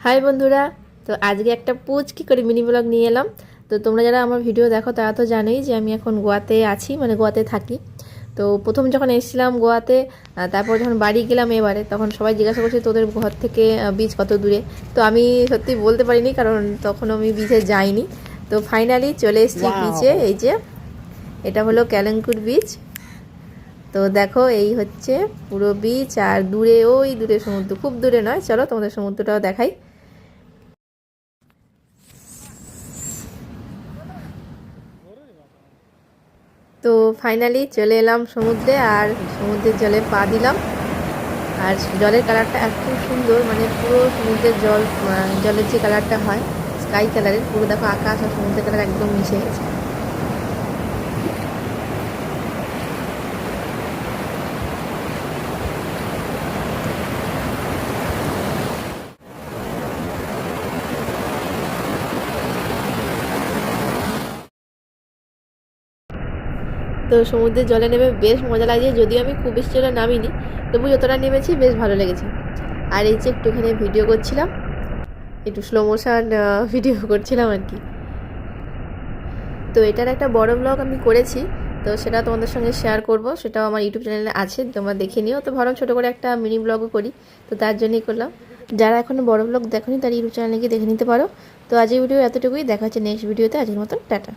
High বন্ধুরা, তো আজকে একটা পুচকি করে মিনি ব্লগ নিয়ে এলাম। তো তোমরা যারা আমার ভিডিও দেখো তারা তো জানোই যে আমি এখন গোয়াতে আছি, মানে গোয়াতে থাকি। তো প্রথম যখন এসেছিলাম গোয়াতে, তারপর যখন বাড়ি গেলাম এবারে, তখন সবাই জিজ্ঞাসা করছে তোদের ঘর থেকে বিচ কত দূরে। তো আমি সত্যি বলতে পারিনি, কারণ তখন আমি বিচে যাইনি। তো ফাইনালি চলে এসেছি বিচে। এই যে এটা হলো ক্যালাঙ্কুর বিচ। তো দেখো এই হচ্ছে পুরো বিচ, আর দূরে ওই দূরে সমুদ্র, খুব দূরে নয়। চলো তোমাদের সমুদ্রটাও দেখাই। তো ফাইনালি চলে এলাম সমুদ্রে, আর সমুদ্রের জলে পা দিলাম। আর জলের কালারটা এত সুন্দর, মানে পুরো সমুদ্রের জলের যে কালারটা হয় স্কাই কালারের, পুরো দেখো আকাশ আর সমুদ্রের কালার একদম মিশে গেছে। তো সমুদ্রের জলে নেমে বেশ মজা লাগছে, যদিও আমি খুব বেশি জলে নামিনি, তবু যতটা নেমেছি বেশ ভালো লেগেছে। আর এই যে একটুখানি ভিডিও করছিলাম, একটু স্লো মোশন ভিডিও করছিলাম আর কি। তো এটার একটা বড় ব্লগ আমি করেছি, তো সেটা তোমাদের সঙ্গে শেয়ার করব। সেটাও আমার ইউটিউব চ্যানেলে আছে, তোমরা দেখে নিও। তো ভাবলাম ছোটো করে একটা মিনি ব্লগও করি, তো তার জন্যই করলাম। যারা এখনও বড় ব্লগ দেখোনি তার ইউটিউব চ্যানেলে গিয়ে দেখে নিতে পারো। তো আজকের ভিডিও এতটুকুই, দেখা হচ্ছে নেক্সট ভিডিওতে। আজকের মতন টাটা।